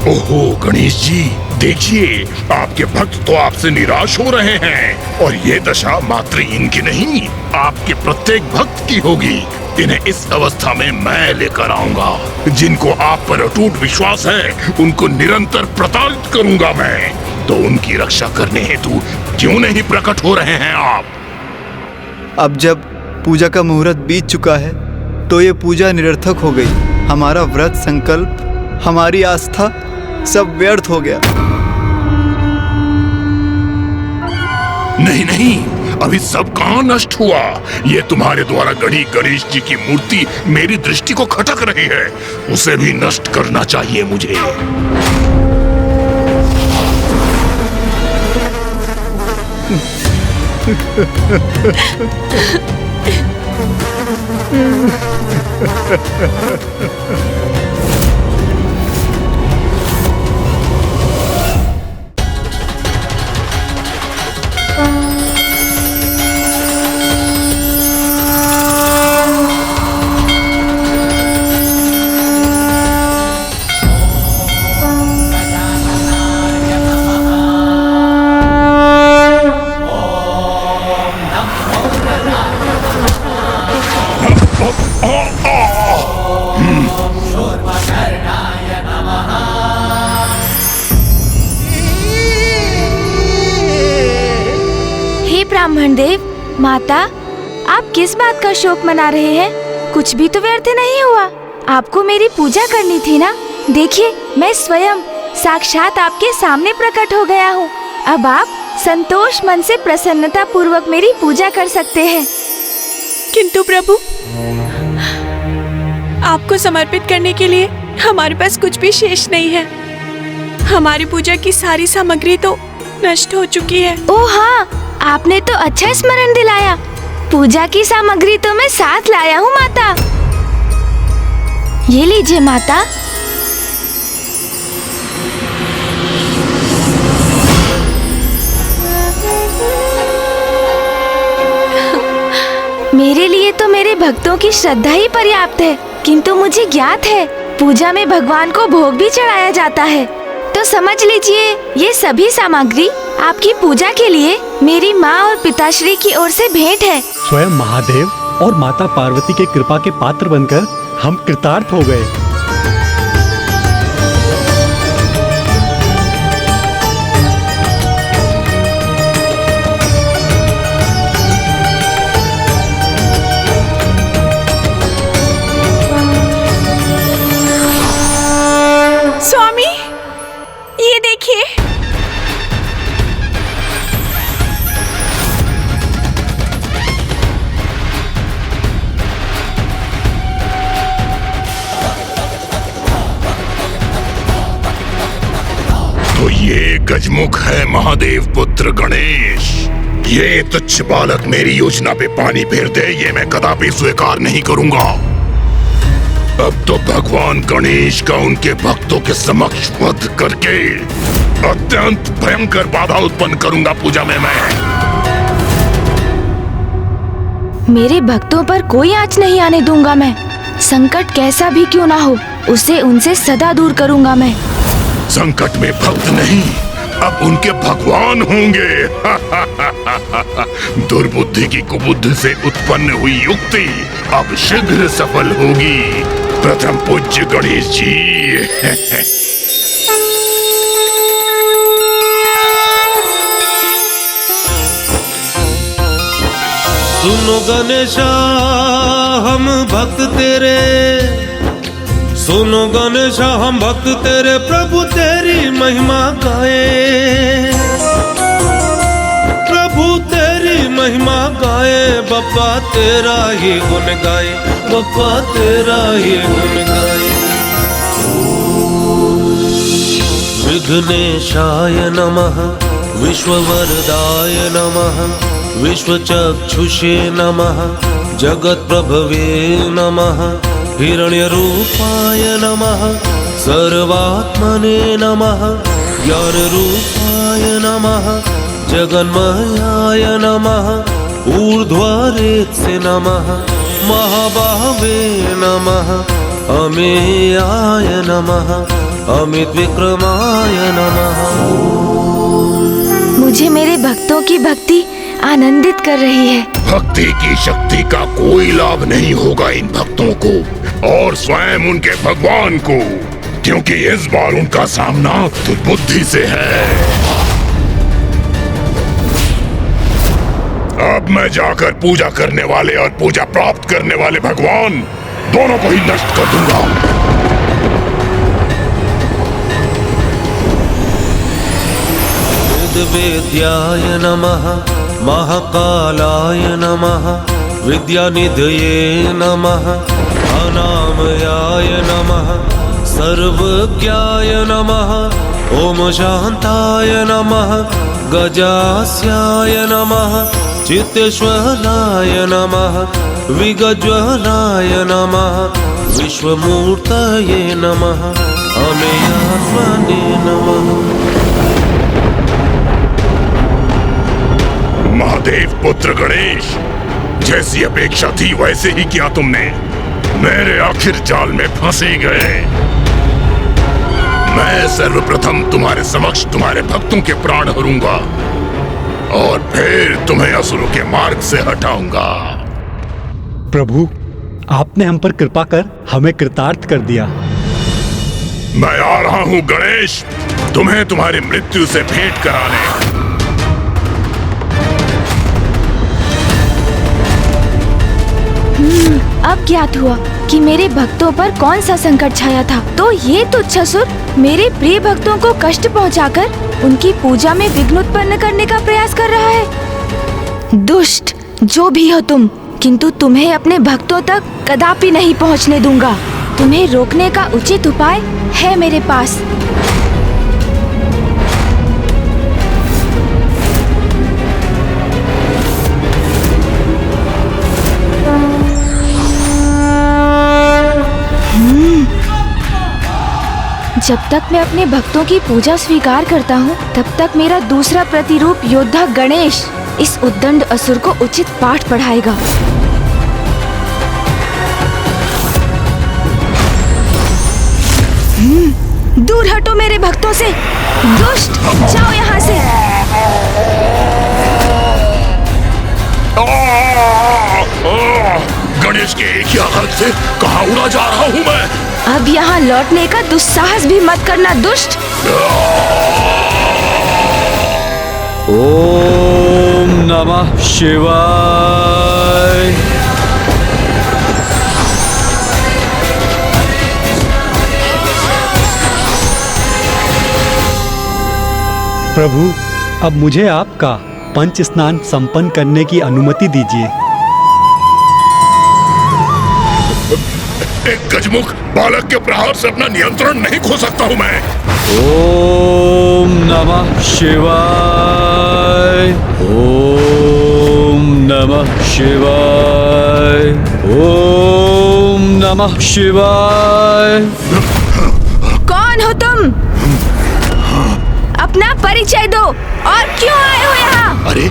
ओहो गणेश जी, देखिए आपके भक्त तो आपसे निराश हो रहे हैं, और ये दशा मात्र इनकी नहीं, आपके प्रत्येक भक्त की होगी। इन्हें इस अवस्था में मैं लेकर आऊंगा। जिनको आप पर अटूट विश्वास है उनको निरंतर प्रताड़ित करूंगा मैं। तो उनकी रक्षा करने हेतु क्यों नहीं प्रकट हो रहे हैं आप? अब जब पूजा का मुहूर्त बीत चुका है तो ये पूजा निरर्थक हो गई। हमारा व्रत, संकल्प, हमारी आस्था सब व्यर्थ हो गया। नहीं नहीं, अभी सब कहाँ नष्ट हुआ। ये तुम्हारे द्वारा गढ़ी गणेश जी की मूर्ति मेरी दृष्टि को खटक रही है, उसे भी नष्ट करना चाहिए मुझे। ब्राह्मण देव, माता, आप किस बात का शोक मना रहे हैं? कुछ भी तो व्यर्थ नहीं हुआ। आपको मेरी पूजा करनी थी ना। देखिए, मैं स्वयं साक्षात आपके सामने प्रकट हो गया हूँ। अब आप संतोष मन से प्रसन्नता पूर्वक मेरी पूजा कर सकते हैं। किंतु प्रभु, आपको समर्पित करने के लिए हमारे पास कुछ भी शेष नहीं है। हमारी पूजा की सारी सामग्री तो नष्ट हो चुकी है। ओह हाँ, आपने तो अच्छा स्मरण दिलाया। पूजा की सामग्री तो मैं साथ लाया हूँ माता। ये लीजिए माता। मेरे लिए तो मेरे भक्तों की श्रद्धा ही पर्याप्त है, किंतु मुझे ज्ञात है पूजा में भगवान को भोग भी चढ़ाया जाता है। तो समझ लीजिए, ये सभी सामग्री आपकी पूजा के लिए मेरी माँ और पिताश्री की ओर से भेंट है। स्वयं महादेव और माता पार्वती के कृपा के पात्र बनकर हम कृतार्थ हो गए। स्वामी, ये देखिए। तो ये गजमुख है महादेव पुत्र गणेश। ये तुच्छ बालक मेरी योजना पे पानी फेर दे, ये मैं कदापि स्वीकार नहीं करूंगा। अब तो भगवान गणेश का उनके भक्तों के समक्ष वध करके अत्यंत भयंकर बाधा उत्पन्न करूंगा पूजा में मैं। मेरे भक्तों पर कोई आँच नहीं आने दूंगा मैं। संकट कैसा भी क्यों ना हो, उसे उनसे सदा दूर करूंगा मैं। संकट में भक्त नहीं, अब उनके भगवान होंगे। दुर्बुद्धि की कुबुद्धि से उत्पन्न हुई युक्ति अब शीघ्र सफल होगी। प्रथम पूज्य गणेश जी। सुनो गणेशा, हम भक्त तेरे सुनो गणेश हम भक्त तेरे प्रभु तेरी महिमा गाए, प्रभु तेरी महिमा गाए, बप्पा तेरा ही गुण गाए, बप्पा तेरा ही गुण गाए। विघ्नेशाय नमः, विश्ववरदाय नमः, विश्वचक्षुषे नमः, जगत्प्रभवे नमः, हिरण्यरूपाय नमः, सर्वात्मने नमः, ज्ञानरूपाय नमः, जगन्मयाय नमः, ऊर्ध्वरेत्से नमः, महाबाहवे नमः, अमेयाय नमः, अमित विक्रमाय नमः। मुझे मेरे भक्तों की भक्ति आनंदित कर रही है। भक्ति की शक्ति का कोई लाभ नहीं होगा इन भक्तों को और स्वयं उनके भगवान को, क्योंकि इस बार उनका सामना तो बुद्धि से है। अब मैं जाकर पूजा करने वाले और पूजा प्राप्त करने वाले भगवान दोनों को ही नष्ट कर दूंगा। वेद्याय नमः, महाकालाय नमः, विद्यानिधये नमः, अनामयाय नमः, सर्वज्ञाय नमः, ओम शांताय नमः, गजास्याय नमः, चित्तेश्वराय नमः, विगज्वलाय नमः, विश्वमूर्तये नमः, अमेयात्मने नमः। महादेव पुत्र गणेश, जैसी अपेक्षा थी वैसे ही किया तुमने। मेरे आखिर जाल में फंसे गए। मैं सर्वप्रथम तुम्हारे समक्ष तुम्हारे भक्तों के प्राण हरूंगा और फिर तुम्हें असुरों के मार्ग से हटाऊंगा। प्रभु, आपने हम पर कृपा कर हमें कृतार्थ कर दिया। मैं आ रहा हूं गणेश, तुम्हें तुम्हारी मृत्यु से भेंट कराने। अब ज्ञात हुआ कि मेरे भक्तों पर कौन सा संकट छाया था। तो ये तुच्छासुर मेरे प्रिय भक्तों को कष्ट पहुंचाकर उनकी पूजा में विघ्न उत्पन्न करने का प्रयास कर रहा है। दुष्ट जो भी हो तुम, किंतु तुम्हें अपने भक्तों तक कदापि नहीं पहुंचने दूंगा। तुम्हें रोकने का उचित उपाय है मेरे पास। जब तक मैं अपने भक्तों की पूजा स्वीकार करता हूँ, तब तक मेरा दूसरा प्रतिरूप योद्धा गणेश इस उद्दंड असुर को उचित पाठ पढ़ाएगा। दूर हटो मेरे भक्तों से, दुष्ट, जाओ यहाँ से। गणेश के एक ही आघात से कहाँ उड़ा जा रहा हूँ मैं। अब यहाँ लौटने का दुस्साहस भी मत करना दुष्ट। ओम नमः शिवाय। प्रभु, अब मुझे आपका पंच स्नान संपन्न करने की अनुमति दीजिए। एक गजमुख बालक के प्रहार से अपना नियंत्रण नहीं खो सकता हूँ मैं। ओम नमः शिवाय। ओम नमः शिवाय। ओम नमः शिवाय। कौन हो तुम? अपना परिचय दो और क्यों आए हो यहाँ? अरे,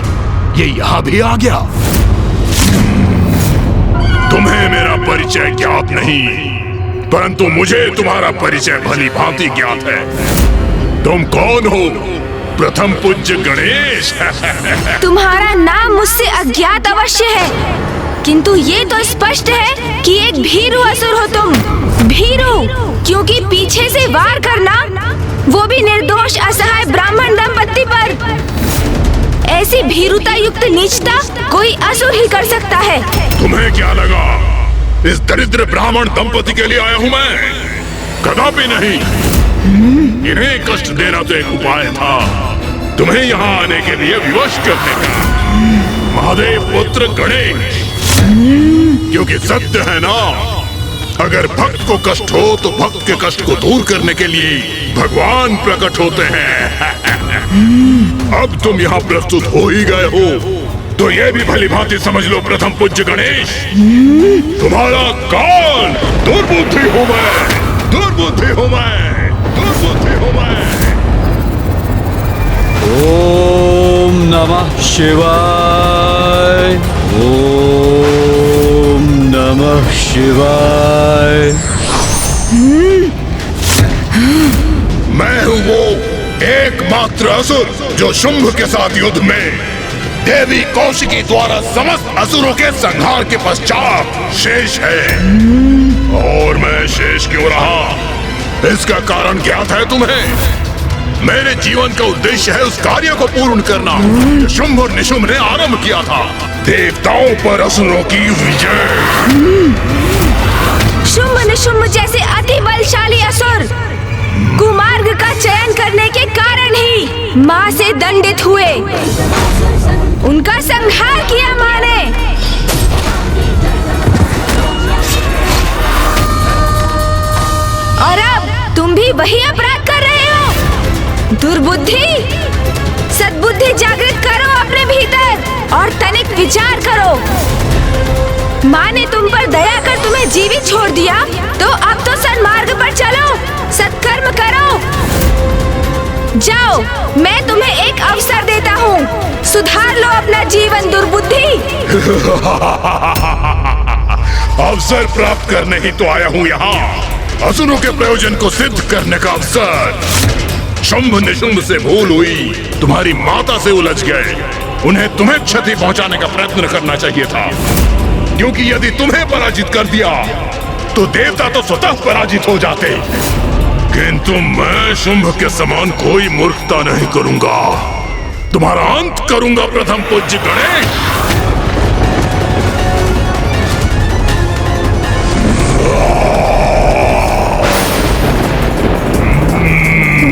ये यहाँ भी आ गया। तुम्हें मेरा परिचय ज्ञात नहीं, परंतु मुझे तुम्हारा परिचय भली भांति ज्ञात है। तुम कौन हो? प्रथम पूज्य गणेश। तुम्हारा नाम मुझसे अज्ञात अवश्य है, किंतु ये तो स्पष्ट है कि एक भीरू असुर हो तुम। भीरू, क्योंकि पीछे से वार करना, वो भी निर्दोष असहाय ब्राह्मण दंपत्ति पर। ऐसी भीरुता युक्त नीचता कोई असुर ही कर सकता है। तुम्हें क्या लगा इस दरिद्र ब्राह्मण दंपति के लिए आया हूँ मैं? कदापि नहीं। इन्हें कष्ट देना तो एक उपाय था, तुम्हें यहाँ आने के लिए विवश करने का। महादेव पुत्र गणेश, क्योंकि सत्य है ना, अगर भक्त को कष्ट हो तो भक्त के कष्ट को दूर करने के लिए भगवान प्रकट होते हैं। अब तुम यहाँ प्रस्तुत हो ही गए हो, तो ये भी भली भांति समझ लो प्रथम पूज्य गणेश, तुम्हारा काल दुर्बुद्धि हूँ मैं, दुर्बुद्धि हूँ मैं, दुर्बुद्धि हूँ मैं। ओम नमः शिवाय, ओम नमः शिवाय। मैं हूँ वो एकमात्र असुर जो शुंभ के साथ युद्ध में देवी कौशिकी द्वारा समस्त असुरों के संहार के पश्चात शेष है। और मैं शेष क्यों रहा, इसका कारण ज्ञात है तुम्हें। मेरे जीवन का उद्देश्य है उस कार्य को पूर्ण करना जो शुंभ और निशुंभ ने आरंभ किया था, देवताओं पर असुरों की विजय। शुंभ निशुंभ जैसे अति बलशाली असुर कुमार्ग का चयन करने के कारण ही माँ से दंडित हुए, उनका संहार किया माँ ने। और अब तुम भी वही अपराध कर रहे हो। दुर्बुद्धि, सद्बुद्धि जागृत करो अपने भीतर और तनिक विचार करो। माँ ने तुम पर दया कर तुम्हें जीवित छोड़ दिया, तो अब तो सन्मार्ग पर चलो, सत्कर्म करो। जाओ, मैं तुम्हें एक अवसर देता हूँ, सुधार लो अपना जीवन दुर्बुद्धि। अवसर प्राप्त करने ही तो आया हूँ यहाँ, असुरों के प्रयोजन को सिद्ध करने का अवसर। शुंभ निशुंभ से भूल हुई, तुम्हारी माता से उलझ गए, उन्हें तुम्हें क्षति पहुंचाने का प्रयत्न करना चाहिए था, क्योंकि यदि तुम्हें पराजित कर दिया तो देवता तो स्वतः पराजित हो जाते। किंतु मैं शुंभ के समान कोई मूर्खता नहीं करूंगा, तुम्हारा अंत करूंगा प्रथम पूज्य गणेश।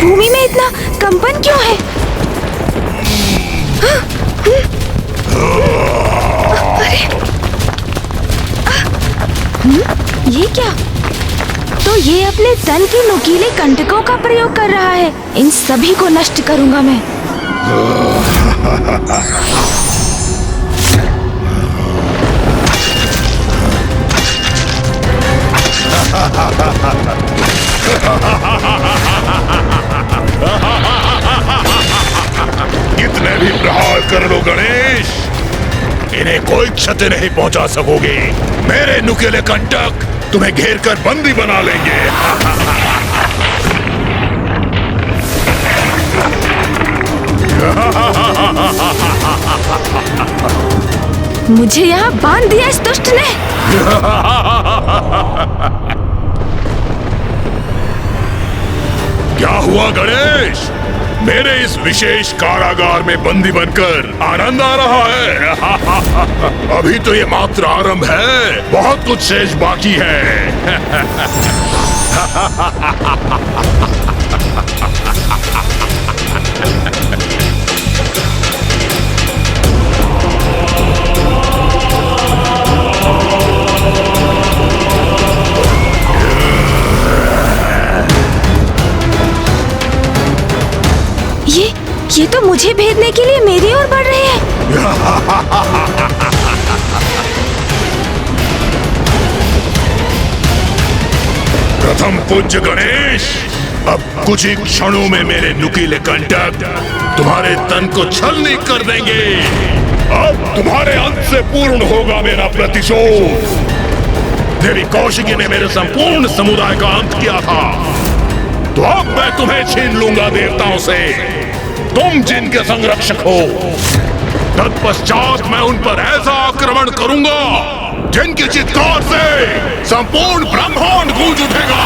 भूमि में इतना कंपन क्यों है? ये क्या? तो ये अपने तन के नुकीले कंटकों का प्रयोग कर रहा है। इन सभी को नष्ट करूंगा मैं। कितने भी प्रहार कर लो गणेश, इन्हें कोई क्षति नहीं पहुंचा सकोगे। मेरे नुकीले कंटक तुम्हें घेर कर बंदी बना लेंगे। मुझे यहाँ बांध दिया इस दुष्ट ने। क्या हुआ गणेश? मेरे इस विशेष कारागार में बंदी बनकर आनंद आ रहा है? अभी तो ये मात्र आरंभ है, बहुत कुछ शेष बाकी है। ये तो मुझे भेदने के लिए मेरी ओर बढ़ रहे हैं। प्रथम पूज्य गणेश, अब कुछ ही क्षणों में मेरे नुकीले कंटक तुम्हारे तन को छलनी कर देंगे। अब तुम्हारे अंत से पूर्ण होगा मेरा प्रतिशोध। देवी कौशिकी ने मेरे संपूर्ण समुदाय का अंत किया था, तो अब मैं तुम्हें छीन लूंगा देवताओं से। तुम जिनके संरक्षक हो, तत्पश्चात मैं उन पर ऐसा आक्रमण करूंगा जिनकी चित्कार से संपूर्ण ब्रह्मांड गूंज उठेगा।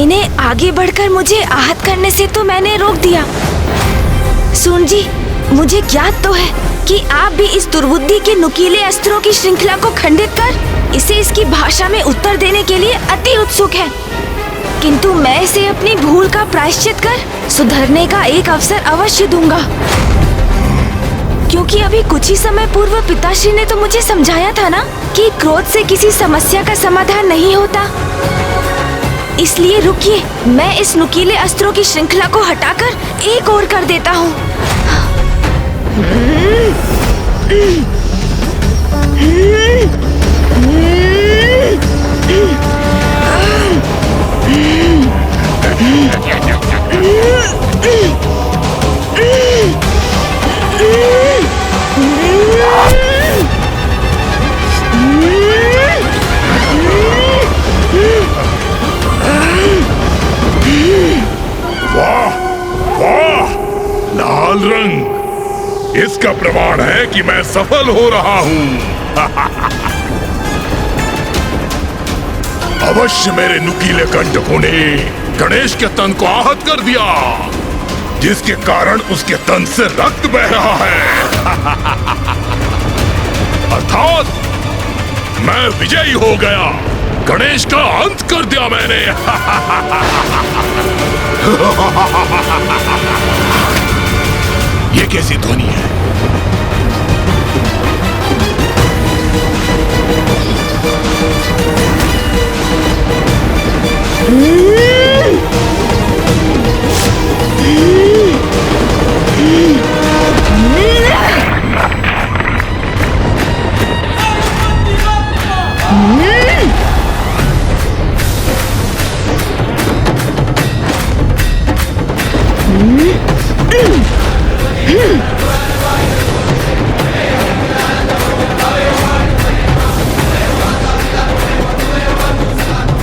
इन्हें आगे बढ़कर मुझे आहत करने से तो मैंने रोक दिया। सून जी, मुझे ज्ञात तो है कि आप भी इस दुर्बुद्धि के नुकीले अस्त्रों की श्रृंखला को खंडित कर इसे इसकी भाषा में उत्तर देने के लिए अति उत्सुक हैं। किंतु मैं इसे अपनी भूल का प्रायश्चित कर सुधरने का एक अवसर अवश्य दूंगा, क्योंकि अभी कुछ ही समय पूर्व पिताश्री ने तो मुझे समझाया था ना कि क्रोध से किसी समस्या का समाधान नहीं होता। इसलिए रुकिए, मैं इस नुकीले अस्त्रों की श्रृंखला को हटाकर एक ओर कर देता हूँ। वाह वाह, लाल रंग इसका प्रमाण है कि मैं सफल हो रहा हूं। अवश्य मेरे नुकीले कंटकों ने गणेश के तन को आहत कर दिया, जिसके कारण उसके तन से रक्त बह रहा है। अर्थात मैं विजयी हो गया, गणेश का अंत कर दिया मैंने। ये कैसी ध्वनि है?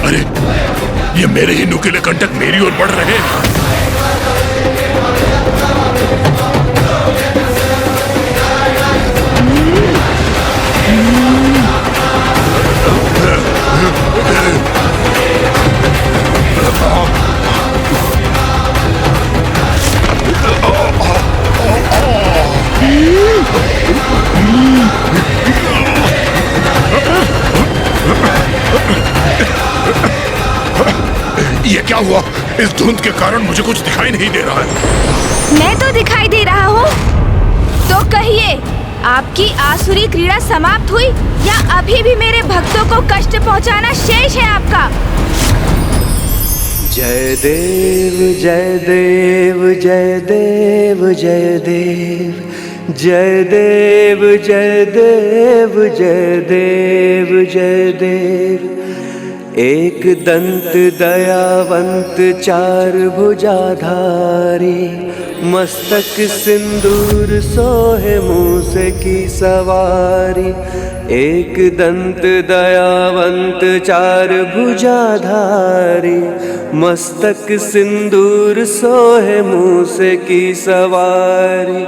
अरे, ये मेरे ही नुकीले कंटक मेरी ओर बढ़ रहे हैं। ये क्या हुआ? इस धुंध के कारण मुझे कुछ दिखाई नहीं दे रहा है। मैं तो दिखाई दे रहा हूँ। तो कहिए, आपकी आसुरी क्रीड़ा समाप्त हुई या अभी भी मेरे भक्तों को कष्ट पहुँचाना शेष है आपका? जय देव जय देव जय देव जय देव जय देव जय देव जय देव जय देव। एक दंत दयावंत चार भुजाधारी, मस्तक सिंदूर सोहे मूस की सवारी। एक दंत दयावंत चार भुजाधारी, मस्तक सिंदूर सोहे मूस की सवारी।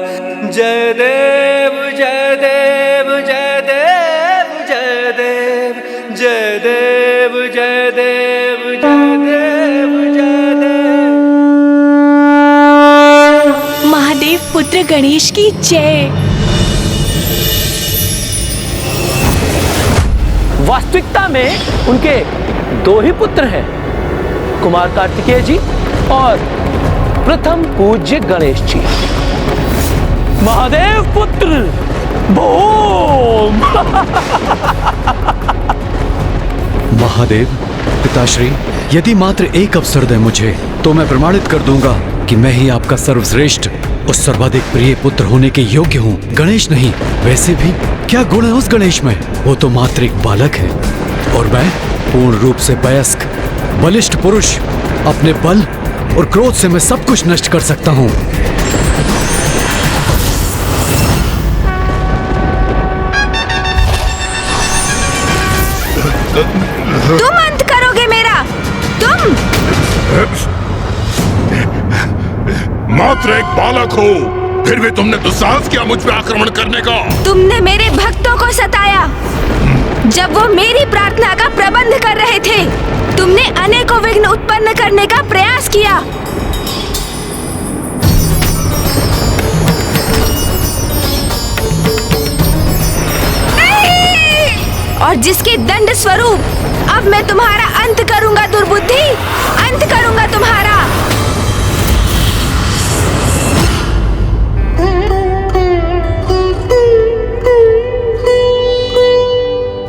जय देव जय देव जय देव जय देव जय देव जय देव जय देव जय देव। महादेव पुत्र गणेश की जय। वास्तविकता में उनके दो ही पुत्र हैं, कुमार कार्तिकेय जी और प्रथम पूज्य गणेश जी। महादेव पुत्र बूम। महादेव पिताश्री, यदि मात्र एक अवसर दे मुझे तो मैं प्रमाणित कर दूंगा कि मैं ही आपका सर्वश्रेष्ठ और सर्वाधिक प्रिय पुत्र होने के योग्य हूँ, गणेश नहीं। वैसे भी क्या गुण है उस गणेश में? वो तो मात्र एक बालक है और मैं पूर्ण रूप से वयस्क बलिष्ठ पुरुष। अपने बल और क्रोध से मैं सब कुछ नष्ट कर सकता हूँ। तुम अंत करोगे मेरा, तुम। मात्र एक बालक हो, फिर भी तुमने दुस्साहस किया मुझ पे आक्रमण करने का। तुमने मेरे भक्तों को सताया जब वो मेरी प्रार्थना का प्रबंध कर रहे थे। तुमने उसने अनेकों विघ्न उत्पन्न करने का प्रयास किया। और जिसके दंड स्वरूप अब मैं तुम्हारा अंत करूंगा दुर्बुद्धि, अंत करूंगा तुम्हारा।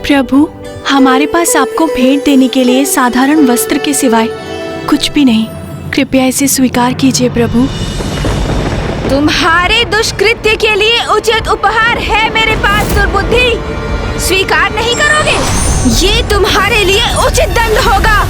प्रभु, हमारे पास आपको भेंट देने के लिए साधारण वस्त्र के सिवाय कुछ भी नहीं। कृपया इसे स्वीकार कीजिए प्रभु। तुम्हारे दुष्कृत्य के लिए उचित उपहार है मेरे पास दुर्बुद्धि। स्वीकार नहीं करोगे? ये तुम्हारे लिए उचित दंड होगा।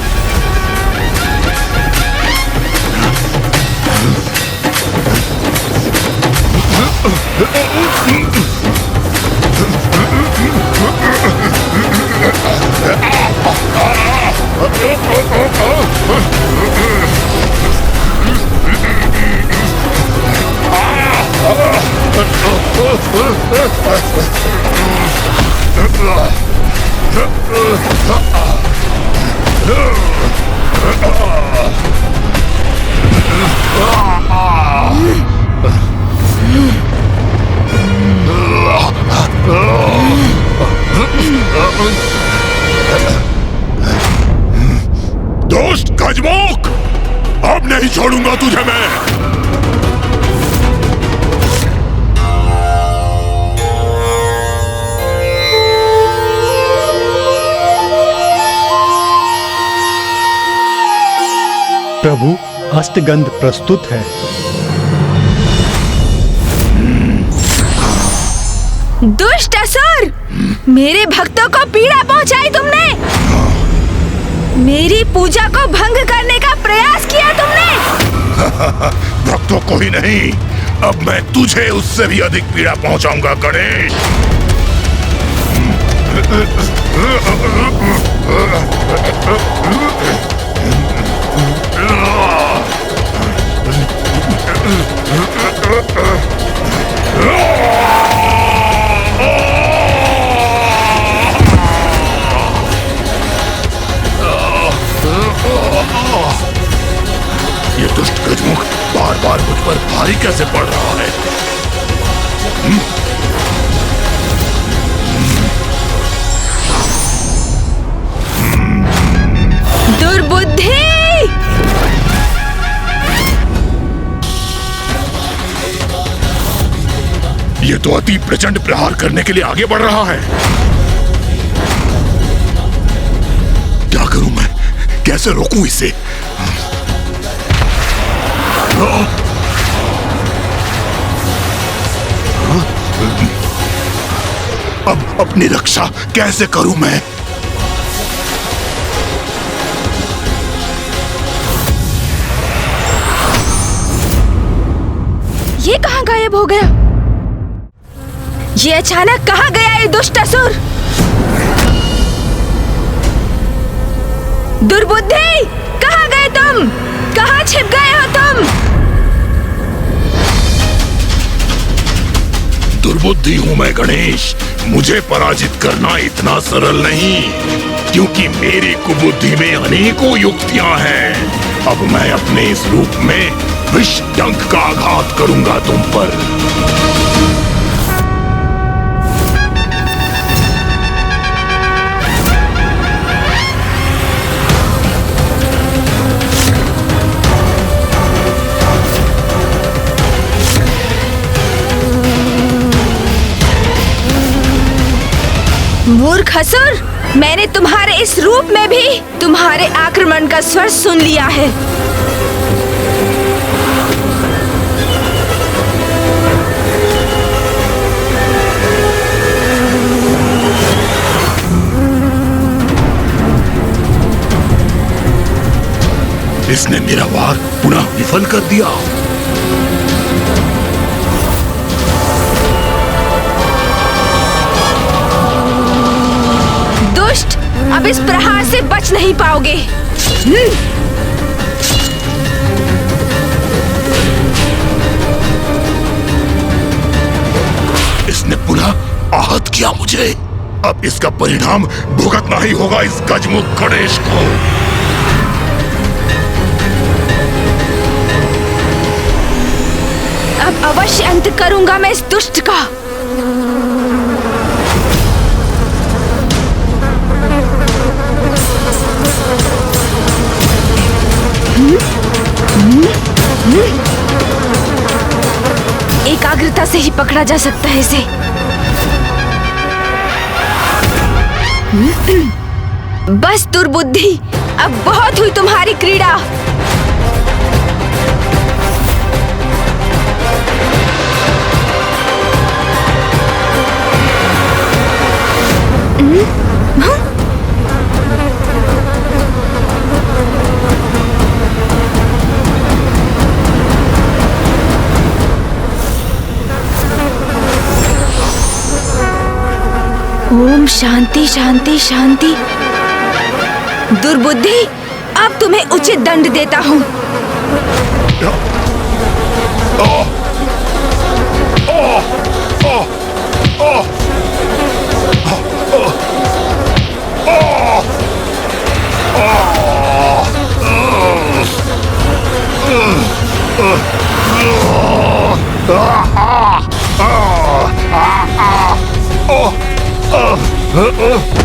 दोस्त गजमुख, अब नहीं छोड़ूंगा तुझे मैं। प्रभु, अष्टगंध प्रस्तुत है। दुष्ट असुर, मेरे भक्तों को पीड़ा पहुंचाई तुमने। मेरी पूजा को भंग करने का प्रयास किया तुमने। भक्तों को ही नहीं, अब मैं तुझे उससे भी अधिक पीड़ा पहुंचाऊंगा गणेश। ये दुष्ट गजमुख बार बार मुझ पर भारी कैसे पड़ रहा है? दुर्बुद्धि! ये तो अति प्रचंड प्रहार करने के लिए आगे बढ़ रहा है। क्या करूं मैं? कैसे रोकूं इसे? अब अपनी रक्षा कैसे करूं मैं? ये कहाँ गायब हो गया? ये अचानक कहाँ गया ये दुष्ट असुर? दुर्बुद्धि, कहाँ गए तुम? कहाँ छिप गए हो तुम? दुर्बुद्धि हूं मैं गणेश। मुझे पराजित करना इतना सरल नहीं, क्योंकि मेरी कुबुद्धि में अनेकों युक्तियां हैं। अब मैं अपने इस रूप में विष डंक का आघात करूंगा तुम पर। मूर्ख असुर, मैंने तुम्हारे इस रूप में भी तुम्हारे आक्रमण का स्वर सुन लिया है। इसने मेरा वार पुनः विफल कर दिया। दुष्ट, अब इस प्रहार से बच नहीं पाओगे। इसने पुनः आहत किया मुझे। अब इसका परिणाम भुगतना ही होगा इस गजमुख गणेश को। अब अवश्य अंत करूंगा मैं इस दुष्ट का। एकाग्रता से ही पकड़ा जा सकता है इसे। बस दुर्बुद्धि, अब बहुत हुई तुम्हारी क्रीड़ा। ओम शांति शांति शांति। दुर्बुद्धि, अब तुम्हें उचित दंड देता हूँ।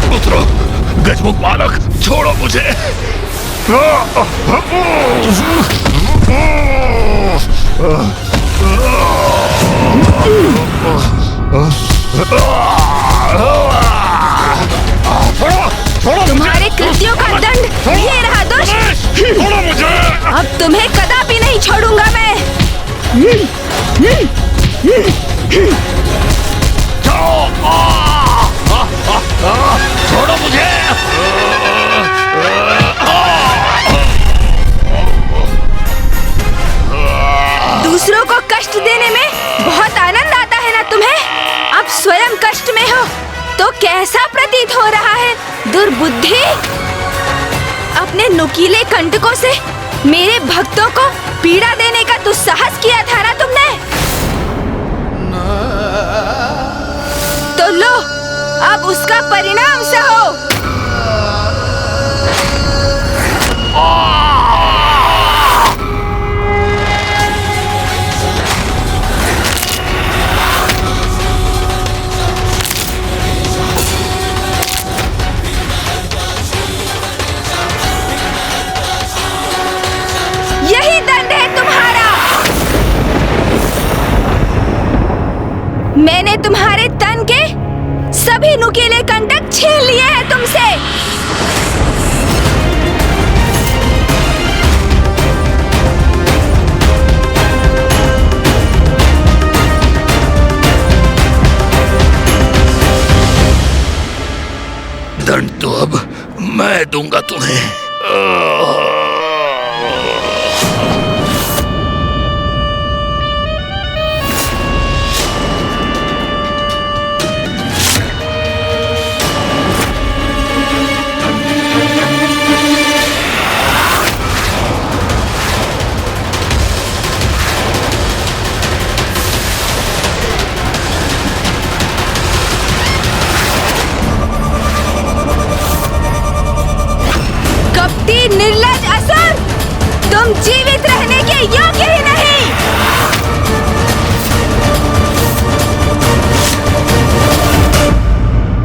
उतरो गजमुख बालक, छोड़ो मुझे। तुम्हारे कृत्यों का दंड ये रहा दुष्ट। छोड़ो मुझे। अब तुम्हें कदापि नहीं छोड़ूंगा मैं। छोड़ो मुझे। दूसरों को कष्ट देने में बहुत आनंद आता है ना तुम्हें? अब स्वयं कष्ट में हो तो कैसा प्रतीत हो रहा है दुर्बुद्धि? अपने नुकीले कंटकों से मेरे भक्तों को पीड़ा देने का दुस्साहस किया था ना तुमने? तो लो, अब उसका परिणाम सहो। यही दंड है तुम्हारा। मैंने तुम्हारे तन के सभी नुकीले कंटक छीन लिए हैं तुमसे। दंड तो अब मैं दूंगा तुम्हें। निर्लज असुर, तुम जीवित